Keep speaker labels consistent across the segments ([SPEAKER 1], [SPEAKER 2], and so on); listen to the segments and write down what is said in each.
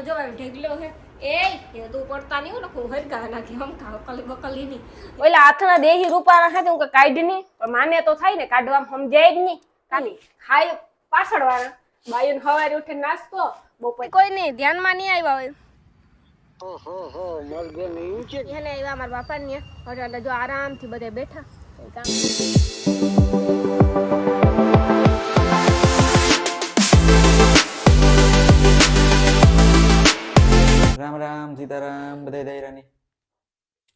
[SPEAKER 1] જો ઢેગલો હે એ તું પડતા નહીં ને હું હરગા નાખી હમ ખાવ કલી બકલી ની ઓલા હાથના દેહી રૂપારા હે હું કાઢ ની પણ માને તો થાય ને કાઢવા સમજાય જ નહીં ખાલી ખાય પાછળ વાળા બાયું સવારે ઉઠીને નાસ્તો બપોર કોઈ નહીં ધ્યાનમાં નહીં આવ્યા હોય એને આવ્યા મારા બાપા ને એટલે જો આરામથી બધે બેઠા
[SPEAKER 2] રામ રામ સીતારામ બધા દાયરાની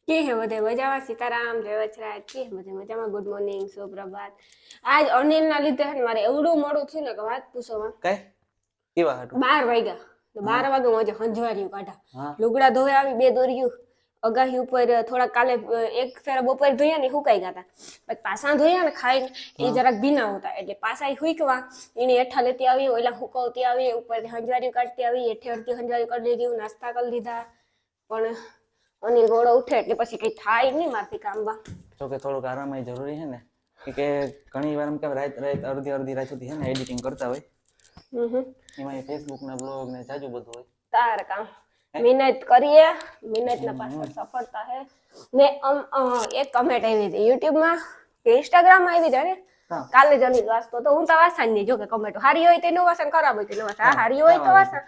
[SPEAKER 1] કે હે બધે મજામાં સીતારામ જય વચરાજ કે બધે મજામાં ગુડ મોર્નિંગ સુપ્રભાત આજ અનિલ ના લીધે મારે એવડું મોડું થયું ને કે વાત પૂછો
[SPEAKER 2] કઈ કેવા હતું
[SPEAKER 1] 12 વાગ્યા 12 વાગે હું આજે હંજવાર્યું કાઢા લુગડા ધોઈ આવી બે દોર્યું અગાહી ઉપર થોડા કાલે એક ફેરા બપોર ધોયા ને હુકાઈ ગયા હતા પછી પાસા ધોયા ને ખાઈને એ જરાક ભીના હતા એટલે પાસા હુકવા એની હેઠા લેતી આવી ઓલા હુકવતી આવી ઉપર હંજવાર્યું કાઢતી આવી હેઠે અડધી હંજવાર્યું કરી લીધી નાસ્તા કરી લીધા પણ અનિલ ગોળો ઉઠે એટલે પછી કઈ થાય નહીં મારથી કામમાં
[SPEAKER 2] તો કે થોડુંક આરામ જરૂરી છે ને કે ઘણી વાર એમ કે રાત અડધી રાત સુધી છે ને એડિટિંગ કરતા હોય એમાં ફેસબુક ના બ્લોગ ને જાજુ બધું હોય
[SPEAKER 1] તાર કામ મહેનત કરીએ મહેનત ના પાછળ સફળતા હે ને એક કમેન્ટ આવી હતી YouTube માં કે Instagram માં આવી હતી ને કાલે જ અનિલ વાંચતો તો હું તો વાંચા નહીં જો કે કમેન્ટ હારી હોય તો એનું વાંચન ખરાબ હોય તો વાંચા હારી હોય તો વાંચા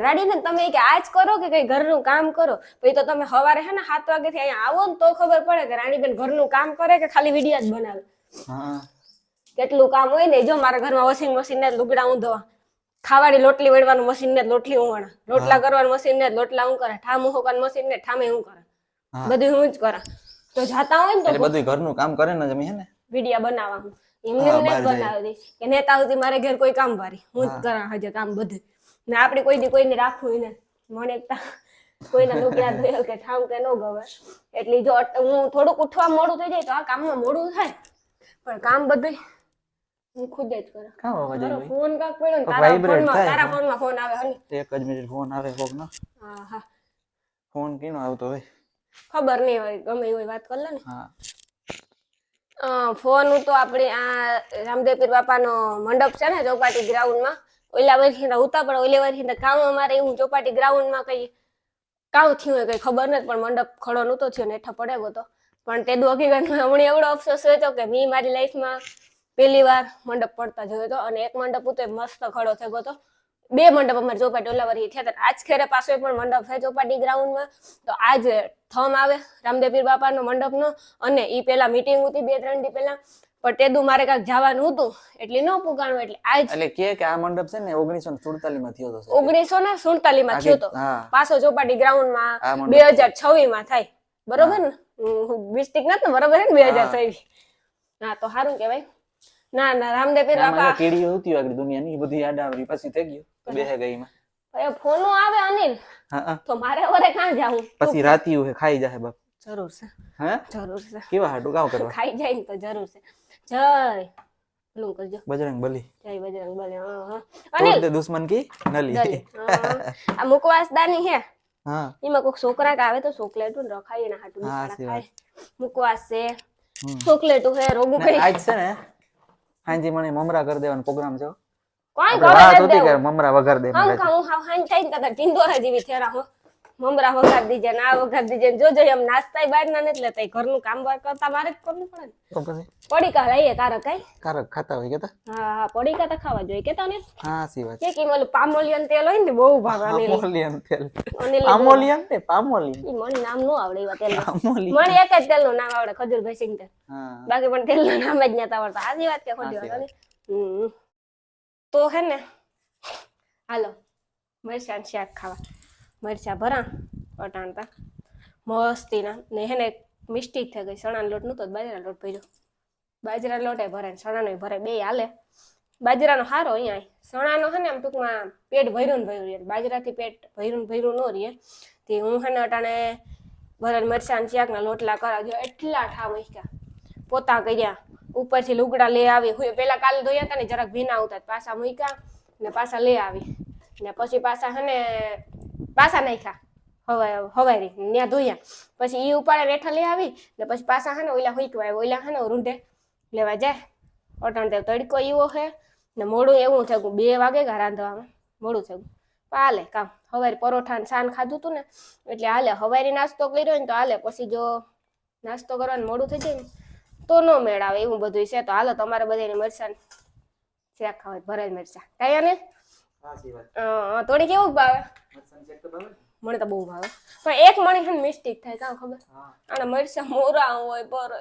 [SPEAKER 1] રાડીને તમે કે આજ કરો કે કઈ ઘરનું કામ કરો પછી તો તમે સવારે હે ને 7 વાગે થી અહીંયા આવો ને તો ખબર પડે કે રાણીબેન ઘરનું કામ કરે કે ખાલી વિડિયો જ બનાવે કેટલું કામ હોય ને જો મારા ઘરમાં વોશિંગ મશીન ને લુગડા હું ધોવા ખાવાની લોટલી વળવાનું મશીન ને લોટલી હું વણા રોટલા કરવાનું મશીન ને લોટલા હું કરે ઠામું હોકવાનું મશીન ને ઠામે હું કરે બધું હું જ કરા તો જાતા હોય ને તો
[SPEAKER 2] બધું ઘરનું કામ કરે ને જમી હે ને
[SPEAKER 1] વિડિયો બનાવવા હું એમને ને બનાવી દે કે નેતા સુધી મારે ઘર કોઈ કામ વારી હું જ કરા હજે કામ બધું ને આપણે કોઈ દી કોઈને રાખવું ને મને કોઈના લુગડા ધોયો કે ઠામ કે નો ગવે એટલે જો હું થોડુંક ઉઠવા મોડું થઈ જાય તો આ કામમાં મોડું થાય પણ કામ બધું હું ખુદ જ કરું
[SPEAKER 2] કામ અવાજ આવે
[SPEAKER 1] ફોન કાક પડ્યો ને તારા ફોનમાં ફોન આવે હને
[SPEAKER 2] એક જ મિનિટ ફોન આવે કોક નો
[SPEAKER 1] હા
[SPEAKER 2] ફોન કેનો આવતો હોય
[SPEAKER 1] ખબર નહીં હોય ગમે હોય વાત કર લે ને ફોન તો આપણે આ રામદેવપીર બાપાનો મંડપ છે ને ચોપાટી ગ્રાઉન્ડ માં ઓલા વર્ષે ઉતા પણ ઓલે વર્ષે કામ અમારે એવું ચોપાટી ગ્રાઉન્ડ માં કઈ કામ થયું કઈ ખબર નથી પણ મંડપ ખડો નતો થયો ને હેઠા પડે ગયો તો પણ તે હકીકતમાં હમણાં એવડો અફસોસ હતો કે મેં મારી લાઈફમાં પહેલી વાર મંડપ પડતા જોયો હતો અને એક મંડપ ઉતે મસ્ત ખડો થઈ ગયો હતો બે મંડપ અમારે ચોપાટી ઓલા વર્ષે થયા હતા આજ ખેરે પાછો પણ મંડપ થાય ચોપાટી ગ્રાઉન્ડમાં તો આજ થમ આવે રામદેવપીર બાપાનો મંડપનો અને ઈ પેલા મીટિંગ હતી 2-3 દી પહેલા પણ તેદુ મારે કાક જવાનું હતું એટલે ન પુગાણું એટલે આજ
[SPEAKER 2] એટલે કે આ મંડપ છે ને 1947 માં થયો હતો
[SPEAKER 1] 1947 માં થયો હતો પાછો ચોપાટી ગ્રાઉન્ડ માં 2026 માં થાય બરોબર ને મિસ્ટેક નથી બરોબર ને 2026 હા તો સારું કેવાય ના ના રામદેવપીર બાપા
[SPEAKER 2] કીડીઓ હતી આગળ દુનિયાની બધી આડાવરી પછી થઈ ગયું બેહે ગઈ માં
[SPEAKER 1] એ ફોનો આવે અનિલ તો મારે ઓરે કાં જાવું
[SPEAKER 2] પછી રાતીયું હે ખાઈ જાય બાપ
[SPEAKER 1] જરૂર છે
[SPEAKER 2] હે
[SPEAKER 1] જરૂર છે
[SPEAKER 2] કેવા હાડું કામ કરવા
[SPEAKER 1] ખાઈ જાય ને તો જરૂર છે જય ભલું કરજો
[SPEAKER 2] બજરંગ બલી
[SPEAKER 1] જય બજરંગ બલી હા
[SPEAKER 2] અનિલ તો દુશ્મન કી નલી
[SPEAKER 1] આ મુકવાસદાની હે
[SPEAKER 2] હા
[SPEAKER 1] એમાં કોક છોકરા આવે તો ચોકલેટ રખાય એના હાટુ ખાય મુકવાસ છે ચોકલેટ હે રોગું કઈ
[SPEAKER 2] આજ છે ને હાંજી મને મમરા કરી દેવાનો પ્રોગ્રામ છે
[SPEAKER 1] કોઈ કરે દે
[SPEAKER 2] કે મમરા વઘાર દે
[SPEAKER 1] હું હાં થાય ને ટીંદોરા જેવી થેરા હો મમરા વઘાર દીજે ના વઘાર દીજે જો એમ નાસ્તાય બહાર ના નથી લેતા ઘરનું કામ વાર કરતા મારે જ કરવું પડે ને
[SPEAKER 2] તો પછી
[SPEAKER 1] પડીકા લઈએ કારક કઈ
[SPEAKER 2] કારક ખાતા હોય કેતા
[SPEAKER 1] હા પડીકા તો ખાવા જોઈએ કેતા ને
[SPEAKER 2] હા સી વાત
[SPEAKER 1] કે ઓલું પામોલિયન તેલ હોય ને બહુ ભાવે
[SPEAKER 2] પામોલિયન તેલ પામોલિયન તે પામોલિયન
[SPEAKER 1] ઈ મને નામ નો આવડે એવા તેલ મને એક જ તેલ નું નામ આવડે ખજૂરભાઈ સિંગ તેલ બાકી પણ તેલ નું નામ જ નતા આવડતા આજી વાત કે ખોટી વાત તો હે ને હાલો મરચાં શાક ખાવા મરચા ભરા અટાણતા મસ્તીના ને હે ને મિસ્ટેક થઈ ગઈ ચણાનો લોટ નતો બાજરાનો લોટ ભર્યો બાજરાનો લોટ એ ભરે ચણાનો ભરે બે હાલે બાજરાનો હારો અહીંયા ચણાનો હે ને આમ ટૂંકમાં પેટ ભર્યું બાજરાથી પેટ ભર્યું ન રહે તે હું હે ને અટાણે ભરે મરચાં શાકના લોટલા કરાવજો એટલા ઠા મૂક્યા પોતા કર્યા ઉપરથી લુગડા લઈ આવી હું પેલા કાલે ધોયા હતા ને જરાક ભીના આવતા પાછા મૂક્યા ને પાછા લઈ આવી ને પછી પાછા હે ને પાછા નાખ્યા હવારી ત્યાં ધોયા પછી ઈ ઉપાડે રેઠા લઈ આવી ને પછી પાછા હે ને ઓલા હુંકવા ઓલા હે ને રૂંઢે લેવા જાય અટાણ તે તડકો એવો હે ને મોડું એવું થયું 2 વાગે રાંધવામાં મોડું થયું પાલે કામ હવારે પરોઠા ને સાન ખાધું તું ને એટલે હાલે. હવારે નાસ્તો કર્યો ને તો હાલે, પછી જો નાસ્તો કરવાનું મોડું થઈ જાય ને તો નો મેળ આવે. એવું બધું છે. તો હાલો તમારે બધાને મરચાં શાક ખાવા, ભરેલ મરચાં કાંઈ ને થોડી કેવું ભાવે? મને તો બહુ ભાવે, પણ એક મણી છે ને મિસ્ટેક થાય, કાં ખબર? અને મરચાં મોરા હોય પર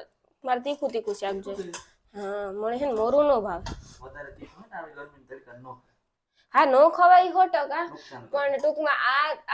[SPEAKER 1] મારે તીખું તીખું શાક જોઈએ. હા, મને છે ને મોરું નો ભાવે. હા, નો ખવાય 100%, પણ ટૂંકમાં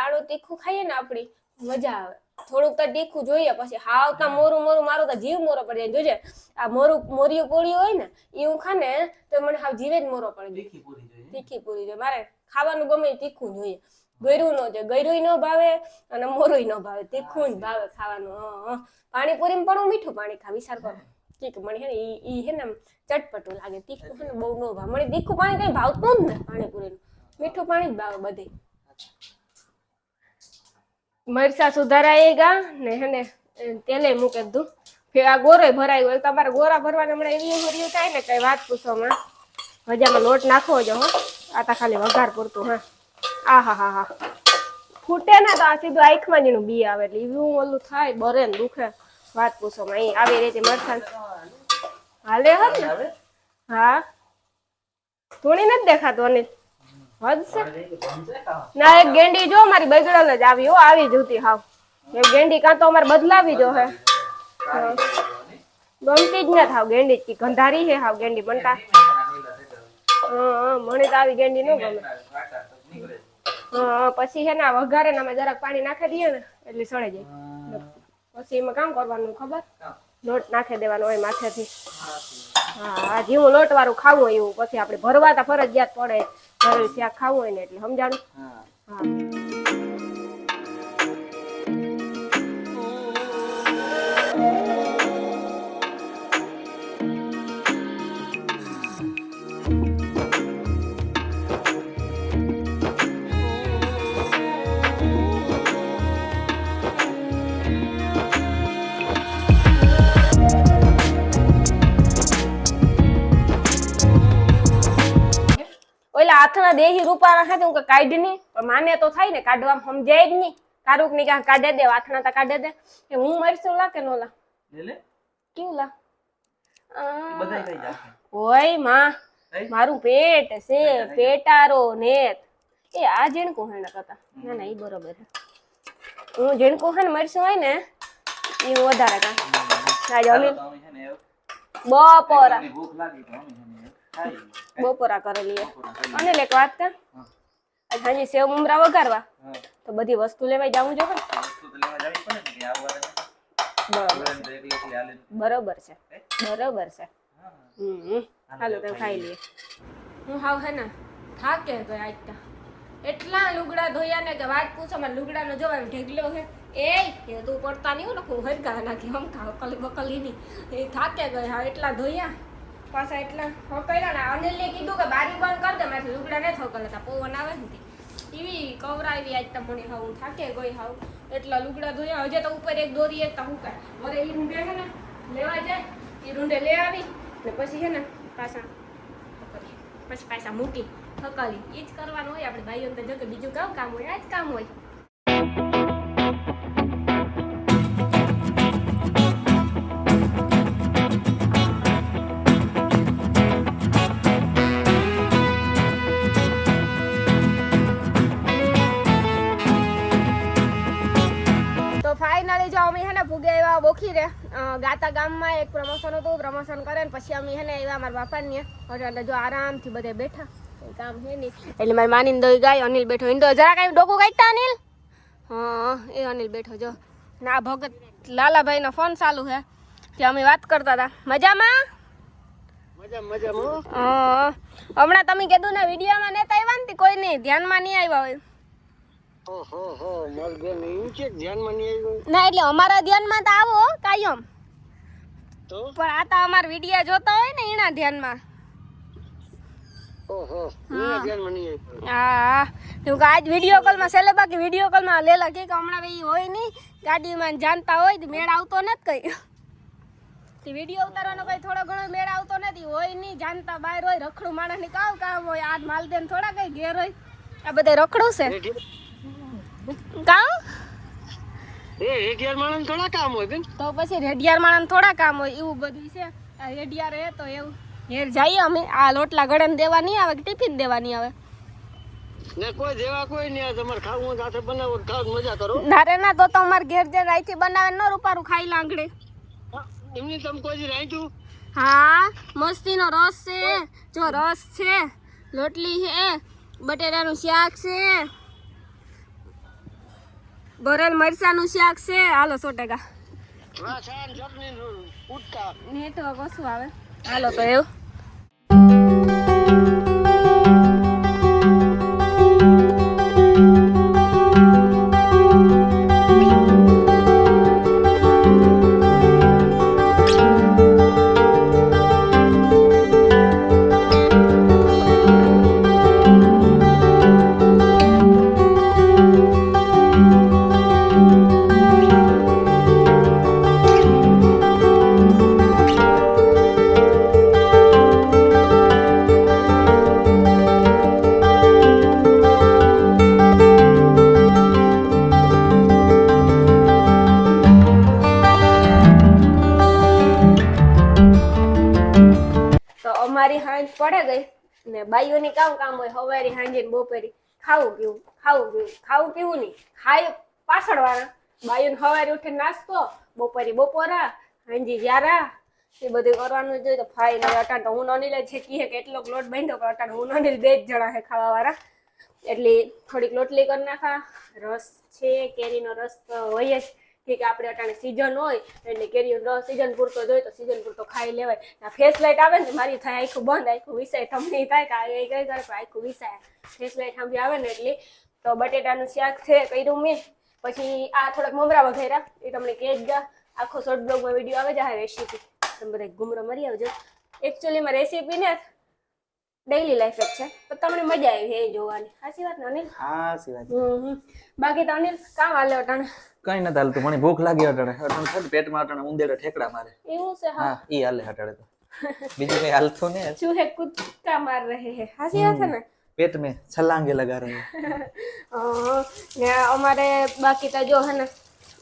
[SPEAKER 1] આડું તીખું ખાઈએ ને આપડી મજા આવે. થોડુંક તો તીખું જોઈએ, પછી હાવતા મોરું મોરું મારો તો જીવ મોરો પડી જાય. જોજે આ મોરિયું પૂરી હોય ને એવું ખાને તો મને હાવ જીવે જ મોરો પડી જાય. તીખી પૂરી જોઈએ મારે ખાવાનું, ગમે તીખું જોઈએ. ગળ્યું નો જોઈએ, ગળ્યું નો ભાવે અને મોરું નો ભાવે, તીખું જ ભાવે ખાવાનું. પાણીપુરીમાં પણ હું મીઠું પાણી ખા, વિચાર કરો. ઠીક, મને હે ને ઈ હે ને ચટપટું લાગે. તીખું છે ને બહુ નો ભાવે મને. તીખું પાણી કઈ ભાવતું જ ને પાણીપુરીનું, મીઠું પાણી જ ભાવે બધે. મરચા સુધારાય ગા ને હે ને તેલે મૂકે દઉં. ફેર આ ગોરોય ભરાય હોય. તમારે ગોરા ભરવાના હમણાં એવી હરિયું થાય ને કઈ વાત પૂછોમાં. ભજામાં લોટ નાખવો જો હો. આ તા ખાલી વઘાર પૂરતું. હા, આ હા ફૂટે ને તો આ સીધું આંખમાં જ એનું બી આવે એટલે એવું ઓલું થાય, બરે ને દુખે વાત પૂછોમાં. અહીં આવી રીતે મરચાં હાલે હોત ને. હા, ધૂણી નથી દેખાતું અનિલ. ના, એક ગેંડી જો મારી બગડલ જ આવી હો, આવી જ હતી હાવ. એક ગેંડી કાં તો અમારે બદલાવી જો હે. ગમતી જ ન થાવ ગેંડી, કી ગંધારી હે હાવ ગેંડી બનતા. મને તો આવી ગેંડી ન ગમે. પછી હે ને વઘારે ને અમે જરાક પાણી નાખી દઈએ ને એટલે સળે જાય. પછી એમાં કામ કરવાનું ખબર? લોટ નાખી દેવાનો હોય માથેથી. હા, જેવું લોટ વાળું ખાવું હોય એવું. પછી આપણે ભરવા તો ફરજિયાત પડે, ભરેલ શાક ખાવું હોય ને એટલે સમજાણું. હા. હાથના દેહી રૂપાના સાથે હું કાઢી ની, પણ માને તો થાય ને કાઢવામાં સમજાય જ નહીં. કારુક ની કાં કાઢે દે, હાથના તા કાઢે દે. કે હું મરશું લા કે નો લા લે કેવું લા બધાય કઈ જાશે ઓય માં મારું પેટ છે પેટારો નેત એ આ જીણકો હેના કતા ના ના ઈ બરોબર છે. હું જીણકો હે ને મરશું હોય ને ઈ વધારે કા આજ અમી બપોરા ભૂખ લાગી તો અમી બપોરા કરેલી અને એક વાત કે આજ હાજી સેવ મમરા વઘારવા તો બધી વસ્તુ લેવા જાવું જો વસ્તુ તો લેવા જાવી પડે ને કે આવવા બરોબર છે બરોબર છે. હાલો તો ખાઈ લઈએ. હું હાવ હે ને થાકે ગઈ આજતા એટલા લુગડા ધોયા ને કે વાત પૂછો માં લુગડાનો જો ઢેગલો હે એ તું પડતા નહીં હો હું હરગા નાખી હમ ખાવ કલી બકલી ની એ થાકે ગઈ હા એટલા ધોયા પાછા એટલા હકૈલા ને અનિલને કીધું કે બારી બંધ કર દે મારે લુગડા ને થકલ હતા પવન આવે ને ટીવી કવરાવી આજ તમને હાવ હું થાકે ગઈ હાવ એટલા લુગડા ધોયા હજે તો ઉપર એક દોરી એક હું કાય વરે ઈ રૂંડે હે ને લેવા જાય ઈ રૂંડે લે આવી ને પછી હે ને પાછા પછી પાછા મૂકી થકાલી ઈ જ કરવાનું હોય આપણે ભાઈઓને તો જો કે બીજું કામ હોય આ જ કામ હોય. ફાઇનલી જો અમે હે ને ભૂગે એવા બોખી રે ગાતા ગામમાં એક પ્રમોશન હતું પ્રમોશન કરે ને પછી અમે હે ને એવા મારા બાપાને એટલે જો આરામથી બધે બેઠા કામ હે નહીં એટલે મારી માની દોઈ ગાય અનિલ બેઠો ઇન્દો જરા કઈ ડોકું કાઢતા અનિલ હા એ અનિલ બેઠો જો ના ભગત લાલાભાઈ નો ફોન ચાલુ હે ત્યાં અમે વાત કરતા હતા મજામાં હમણાં તમે કીધું ને વિડીયોમાં નેતા આવ્યા ને કોઈ નહીં ધ્યાનમાં નહીં આવ્યા હોય ના એટલે અમારા ધ્યાનમાં તો આવો કાયમ પણ આ તો અમારા વિડીયો જોતા હોય ને એના ધ્યાનમાં હા આજ વિડીયો કોલમાં સેલે બાકી વિડીયો કોલમાં લેલા કે હમણાં એ હોય નહીં ગાડીમાં જાણતા હોય મેળ આવતો નથી કઈ વિડીયો ઉતારવાનો કઈ થોડો ઘણો મેળ આવતો નથી હોય નહીં જાણતા બહાર હોય રખડું માણસની કામ હોય આ માલદેન થોડા કઈ ઘેર હોય આ બધા રખડું છે કામ
[SPEAKER 3] એ રેડિયાર માણસ થોડા કામ હોય બેન.
[SPEAKER 1] તો પછી રેડિયાર માણસ થોડા કામ હોય એવું બધું છે. આ રેડિયાર હે તો એવું ઘેર જઈએ અમે. આ લોટલા ગળાને દેવા નહીં આવે કે ટિફિન દેવા નહીં આવે?
[SPEAKER 3] ને કોઈ જેવા કોઈ નહીં. આ તમારે ખાવું હોય સાથે બનાવો, ખાવ મજા કરો.
[SPEAKER 1] ના રે ના, તો અમારે ઘેર જે રાઈથી બનાવે ન રૂપારું ખાઈ લાંગડે.
[SPEAKER 3] એમની તમે કોઈ રાખ્યું?
[SPEAKER 1] હા, મસ્તીનો રસ છે. જો રસ છે, લોટલી છે, બટેટાનું શાક છે, ભરેલ મરચાનું શાક છે. હાલો 100%.
[SPEAKER 3] હા, છાન ચટણી ઉટકા
[SPEAKER 1] ને તો કશું આવે. હાલો તો એવું. અમારી હાંજ પડે ગઈ ને બાઈઓની કામ હોય. હવારી હાંજે બપોરી ખાવું પીવું ખાવું પીવું નહીં. ખાય પાછળ વાળા બાઈઓને હવારી ઉઠે નાસ્તો, બપોરી બપોરા, હાંજી જ્યારા એ બધું કરવાનું જોઈએ. તો ફાઈ ને અટાણ તો હું નોની છે કે કેટલો લોટ બાંધ્યો, પણ અટાણ હું નોની 2 જ જણા છે ખાવા વાળા. એટલે થોડીક લોટલી કરી નાખા. રસ છે, કેરીનો રસ તો હોય જ કે આપણે અટાણે સીઝન હોય એટલે કેરીનો રસ સીઝન પૂરતો જોઈએ તો સીઝન પૂરતો ખાઈ લેવાય. આ ફેસ લાઈટ આવે ને મારી થાય આખું બંધ, આખું વિસાય. તમને થાય કે આવી ગઈ કરે આખું વિસાય. ફેસ લાઈટ સાંભળી આવે ને એટલે તો બટેટાનું શાક છે કર્યું મેં. પછી આ થોડાક મમરા વઘેરા એ તમને કે જ આખો શોર્ટ બ્લોગમાં વિડીયો આવે જાય રેસીપી. તમે બધા ગુમરો મરી આવજો. એકચ્યુઅલીમાં રેસીપી ને ડેઈલી લાઈફ જ છે, તો તમને મજા આવી એ જોવાની. સાચી વાત ને અનિલ?
[SPEAKER 2] હા સાચી વાત.
[SPEAKER 1] બાકી તો અનિલ કામ હાલે અટાણે?
[SPEAKER 2] કઈ નથી હાલતું, મને ભૂખ લાગી અટાણે. અટાણે છે પેટમાં અટાણે ઉંદેડા ઠેકડા મારે.
[SPEAKER 1] એવું છે?
[SPEAKER 2] હા, ઈ હાલે અટાણે તો. બીજું કઈ હાલતું નહીં.
[SPEAKER 1] चूहे कूदका मार रहे हैं. हासी बात है ना?
[SPEAKER 2] पेट में छलांगे लगा रहे हैं.
[SPEAKER 1] ને અમારે બાકી તો જો હે ને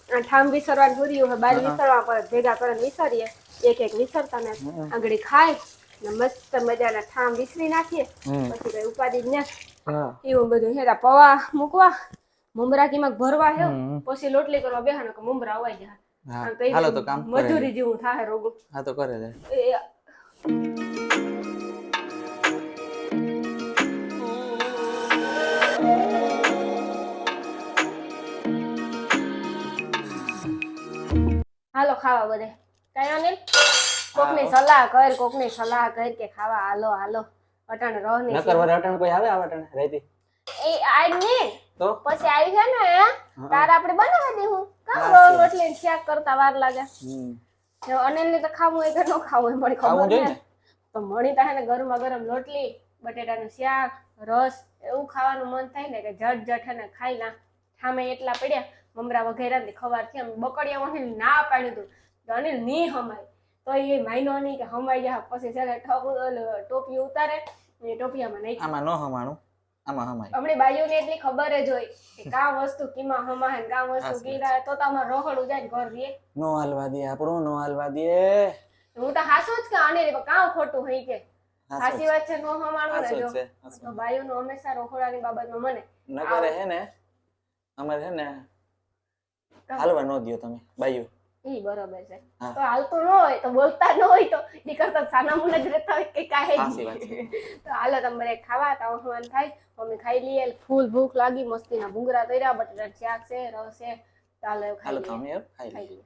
[SPEAKER 1] ઠામ વિસરવાનું પૂર્યું હે. 12 વિસરવા પર ભેગા કરીને વિસરીએ. એક વિસરતા ને આંગળી ખાય ને મસ્ત મજાના ઠામ વિસરી નાખીએ. પછી કઈ ઉપાડી જ ને એવું બધું હેરા પવા મૂકવા, મમરા કીમાં ભરવા હે, પછી લોટલી કરવા બેહાનો કે મમરા અવાઈ જાય.
[SPEAKER 2] હાલો તો કામ
[SPEAKER 1] મજૂરી જેવું થાય રોગો.
[SPEAKER 2] હા તો કરે છે.
[SPEAKER 1] હાલો ખાવા બધે. કઈ અનિલ? કોકની સલાહ કર કે ખાવા હાલો. અટાણે રહ નહીં.
[SPEAKER 2] નકર વરે અટાણે કોઈ આવે અટાણે રેતી.
[SPEAKER 1] એ આજ ને
[SPEAKER 2] તો
[SPEAKER 1] પછી આવી છે ને તાર આપણે બનાવી દેવું. કામ રોટલી શાક કરતા વાર લાગે. અનિલ ને તો ખાવું હોય કે ન ખાવું હોય મને ખબર નહીં. તો મણી તા ને ગરમા ગરમ રોટલી, બટેટાનું શાક, રસ એવું ખાવાનું મન થાય ને કે જટ ને ખાઈ ના. સામે એટલા પડ્યા મમરા વઘેરા ને ખવાર થી બકડિયા અનિલ ના પાડ્યું હતું તો અનિલ ની હમાય તો એ માયનો નહીં કે હમાઈ જા. પછી છે ટોપી ઉતારે ને ટોપિયામાં નાખી.
[SPEAKER 2] આમાં નો હમાણું, આમાં હમાય.
[SPEAKER 1] અમને બાયુને એટલી ખબર જ હોય કે કામ વસ્તુ કીમાં હમાય ને કામ વસ્તુ કીધા તો તમારે રોહડું જાય ઘર રે.
[SPEAKER 2] નો હાલવા દે આપણું, નો હાલવા દે.
[SPEAKER 1] હું તો હાસું જ કે અનિલ કામ ખોટું હોય કે સાચી વાત છે. નો હમાણું ને જો તો બાયુનું હંમેશા રોહડાની બાબતમાં મને
[SPEAKER 2] નકરે હે ને અમારે હે ને હાલવા નો દિયો તમે બાયુ.
[SPEAKER 1] ઈ બરોબર છે. તો હાલતું ન હોય તો બોલતા ન હોય તો ઈ કરતા સાના મુન જ રહેતા હોય કે કાહે જ. તો હાલો તમે ખાવા તો મન થાય અમે ખાઈ લઈએ. ફૂલ ભૂખ લાગી, મસ્તીના ભૂંગરા તર્યા, બટેટા શાક છે, રસ છે. ચાલો ખાઈ લઈએ.